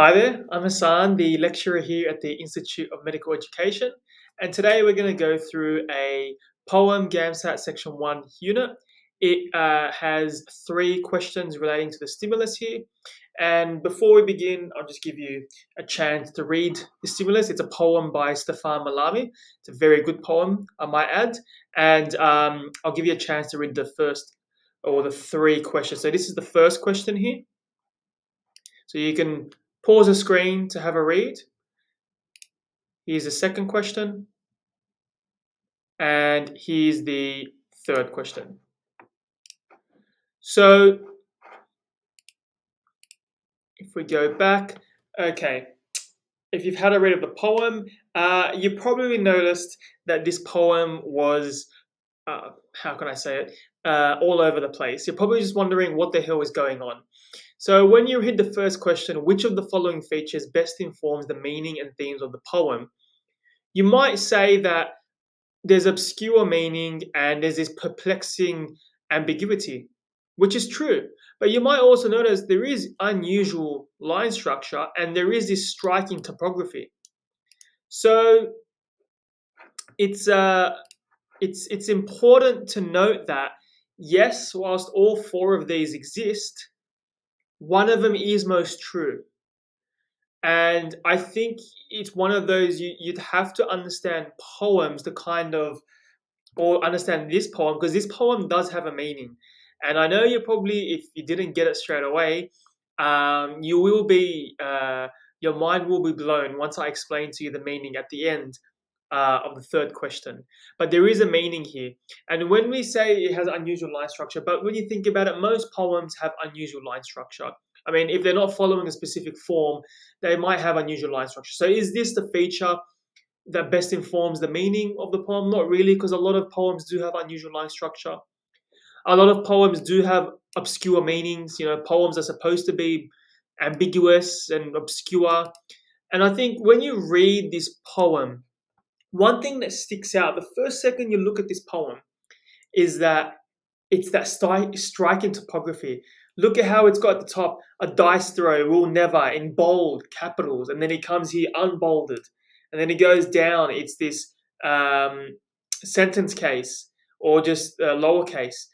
Hi there, I'm Hassan, the lecturer here at the Institute of Medical Education, and today we're going to go through a poem GAMSAT Section 1 unit. It has 3 questions relating to the stimulus here, and before we begin, I'll just give you a chance to read the stimulus. It's a poem by Stefan Malami. It's a very good poem, I might add, and I'll give you a chance to read the first or the 3 questions. So this is the first question here. So you can pause the screen to have a read. Here's the second question. And here's the third question. So if we go back, okay. If you've had a read of the poem, you probably noticed that this poem was, how can I say it, all over the place. You're probably just wondering what the hell is going on. So when you read the first question, which of the following features best informs the meaning and themes of the poem? You might say that there's obscure meaning and there's this perplexing ambiguity, which is true. But you might also notice there is unusual line structure and there is this striking topography. So it's important to note that, yes, whilst all 4 of these exist, one of them is most true. And I think it's one of those you'd have to understand poems to kind of, or understand this poem, because this poem does have a meaning. And I know you probably, if you didn't get it straight away, you will be, your mind will be blown once I explain to you the meaning at the end of the third question. But there is a meaning here. And when we say it has unusual line structure, but when you think about it, most poems have unusual line structure. I mean, if they're not following a specific form, they might have unusual line structure. So is this the feature that best informs the meaning of the poem? Not really, because a lot of poems do have unusual line structure. A lot of poems do have obscure meanings. You know, poems are supposed to be ambiguous and obscure. And I think when you read this poem, one thing that sticks out, the first second you look at this poem, is that it's that striking topography. Look at how it's got at the top, a dice throw, will never, in bold capitals. And then it comes here unbolded. And then it goes down, it's this sentence case or just lowercase.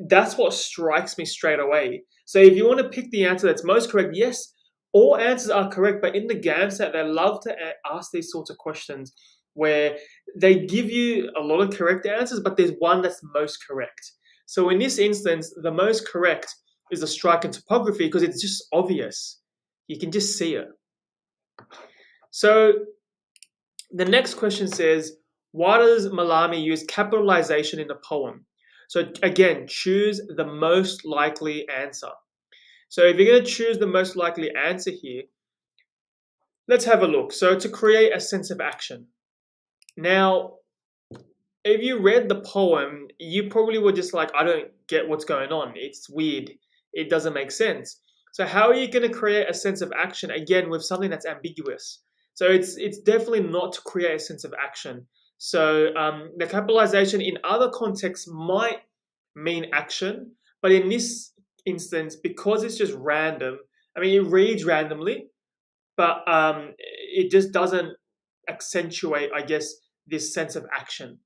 That's what strikes me straight away. So if you want to pick the answer that's most correct, yes, all answers are correct. But in the GAMSAT, they love to ask these sorts of questions where they give you a lot of correct answers, but there's one that's most correct. So in this instance, the most correct is the striking topography because it's just obvious. You can just see it. So the next question says, why does Malami use capitalization in the poem? So again, choose the most likely answer. So if you're going to choose the most likely answer here, let's have a look. So to create a sense of action. Now, if you read the poem, you probably were just like, I don't get what's going on. It's weird. It doesn't make sense. So how are you going to create a sense of action, again, with something that's ambiguous? So it's definitely not to create a sense of action. So the capitalization in other contexts might mean action, but in this instance, because it's just random, I mean, it reads randomly, but it just doesn't accentuate, I guess, this sense of action.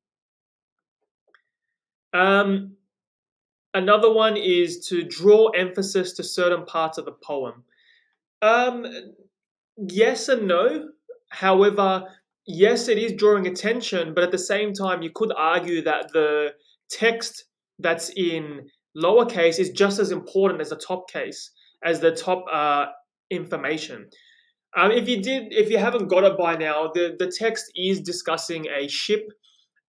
Another one is to draw emphasis to certain parts of the poem. Yes and no. However, yes, it is drawing attention, but at the same time, you could argue that the text that's in lowercase is just as important as the top case, as the top information. If you haven't got it by now, the text is discussing a ship.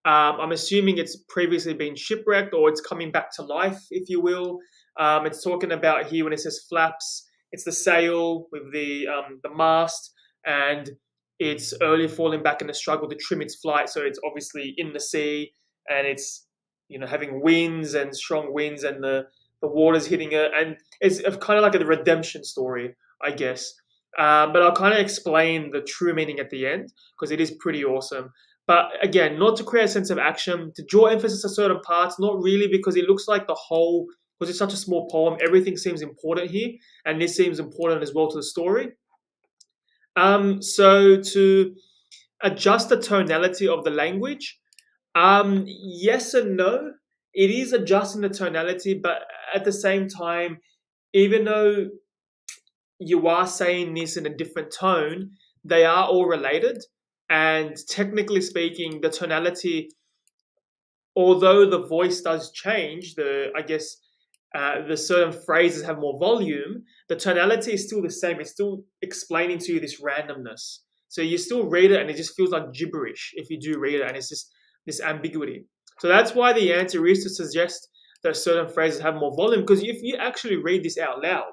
I'm assuming it's previously been shipwrecked or it's coming back to life, if you will. It's talking about here when it says flaps, it's the sail with the mast, and it's early falling back in the struggle to trim its flight. So it's obviously in the sea, and it's having winds and strong winds, and the water's hitting it, and it's kind of like a redemption story, I guess. But I'll kind of explain the true meaning at the end because it is pretty awesome. But again, not to create a sense of action, to draw emphasis on certain parts, not really, because it looks like the whole, because it's such a small poem, everything seems important here, and this seems important as well to the story. So to adjust the tonality of the language, yes and no. It is adjusting the tonality, but at the same time, even though you are saying this in a different tone, they are all related. And technically speaking, the tonality, although the voice does change, the certain phrases have more volume, the tonality is still the same. It's still explaining to you this randomness. So you still read it and it just feels like gibberish if you do read it, and it's just this ambiguity. So that's why the answer is to suggest that certain phrases have more volume, because if you actually read this out loud,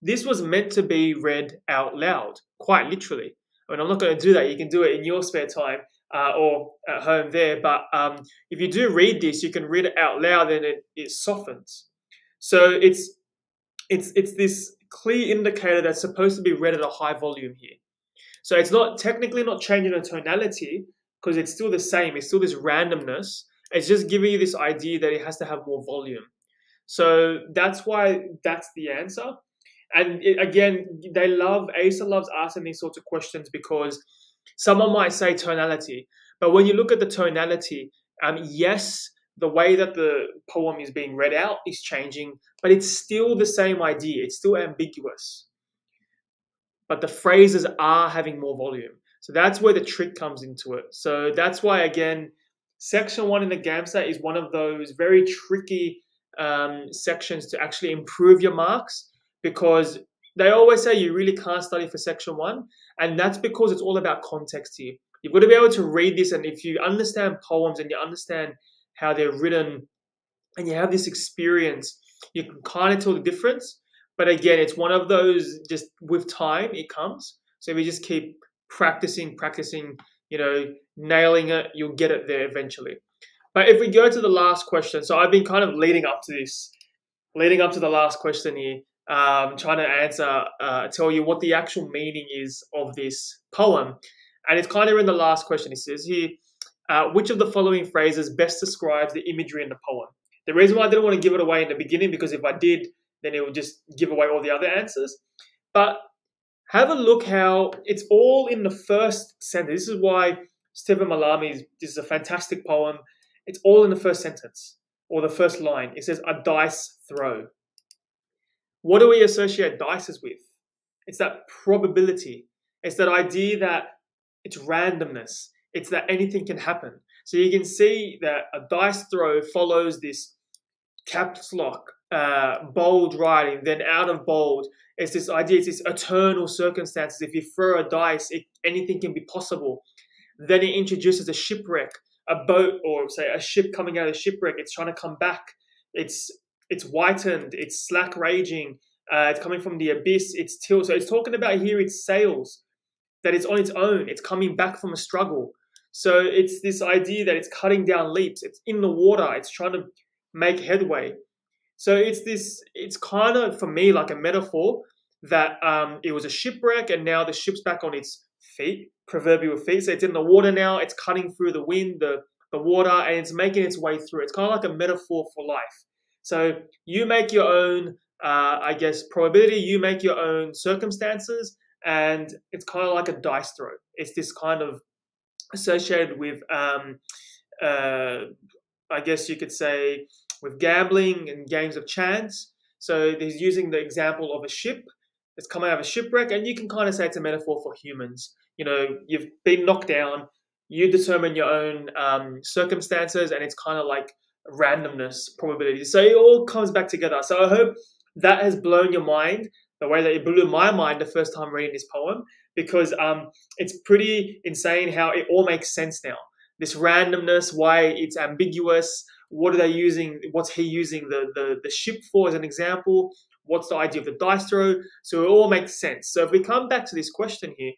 this was meant to be read out loud, quite literally. I mean, I'm not going to do that. You can do it in your spare time or at home there. But if you do read this, you can read it out loud, and it softens. So it's this clear indicator that's supposed to be read at a high volume here. So it's not technically not changing the tonality, because it's still the same. It's still this randomness. It's just giving you this idea that it has to have more volume. So that's why that's the answer. And again, ASA loves asking these sorts of questions, because someone might say tonality, but when you look at the tonality, yes, the way that the poem is being read out is changing, but it's still the same idea. It's still ambiguous, but the phrases are having more volume. So that's where the trick comes into it. So that's why, again, section 1 in the GAMSAT is one of those very tricky sections to actually improve your marks, because they always say you really can't study for section 1, and that's because it's all about context here. You've got to be able to read this, and if you understand poems and you understand how they're written and you have this experience, you can kind of tell the difference. But again, it's one of those, just with time, it comes. So if you just keep practicing, nailing it, you'll get it there eventually. But if we go to the last question, so I've been kind of leading up to the last question here, trying to answer, tell you what the actual meaning is of this poem. And it's kind of in the last question. It says here, which of the following phrases best describes the imagery in the poem? The reason why I didn't want to give it away in the beginning, because if I did, then it would just give away all the other answers. But have a look how it's all in the first sentence. This is why Stephen Mallarmé, this is a fantastic poem. It's all in the first sentence, or the first line. It says, a dice throw. What do we associate dices with? It's that probability. It's that idea that it's randomness. It's that anything can happen. So you can see that a dice throw follows this caps lock, bold writing, then out of bold. It's this idea, it's this eternal circumstances. If you throw a dice, anything can be possible. Then it introduces a shipwreck, a boat, or say a ship coming out of shipwreck. It's trying to come back. It's whitened. It's slack raging. It's coming from the abyss. It's tilt. So it's talking about here, it's sails, that it's on its own. It's coming back from a struggle. So it's this idea that it's cutting down leaps. It's in the water. It's trying to make headway. So it's kind of, for me, like a metaphor that it was a shipwreck, and now the ship's back on its feet, proverbial feet. So it's in the water now. It's cutting through the wind, the water, and it's making its way through. It's kind of like a metaphor for life. So you make your own, probability. You make your own circumstances, and it's kind of like a dice throw. It's this kind of associated with, I guess you could say, with gambling and games of chance. So he's using the example of a ship that's coming out of a shipwreck, and you can kind of say it's a metaphor for humans. You've been knocked down, you determine your own circumstances, and it's kind of like randomness, probability. So it all comes back together. So I hope that has blown your mind the way that it blew my mind the first time reading this poem, because it's pretty insane how it all makes sense now. This randomness, why it's ambiguous, what are they using, what's he using the ship for as an example, what's the idea of the dice throw, so it all makes sense. So if we come back to this question here,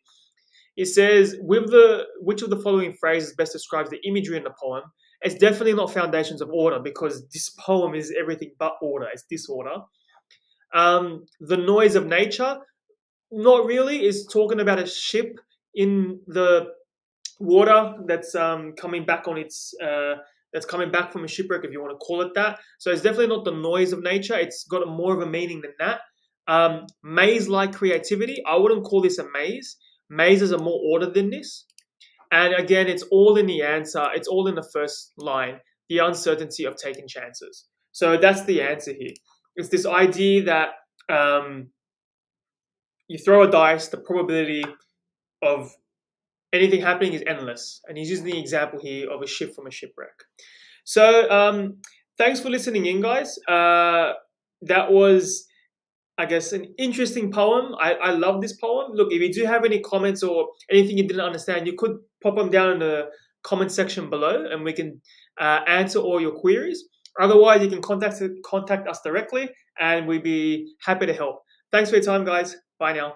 it says, which of the following phrases best describes the imagery in the poem? It's definitely not foundations of order, because this poem is everything but order, it's disorder. The noise of nature, not really, is talking about a ship in the water that's coming back on its that's coming back from a shipwreck, if you want to call it that. So it's definitely not the noise of nature. It's got more of a meaning than that. Maze-like creativity, I wouldn't call this a maze. mazes are more ordered than this. And again, it's all in the answer. It's all in the first line, the uncertainty of taking chances. So that's the answer here. It's this idea that you throw a dice, the probability of anything happening is endless. And he's using the example here of a ship from a shipwreck. So thanks for listening in, guys. That was, I guess, an interesting poem. I love this poem. Look, if you do have any comments or anything you didn't understand, you could pop them down in the comment section below and we can answer all your queries. Otherwise, you can contact us directly and we'd be happy to help. Thanks for your time, guys. Bye now.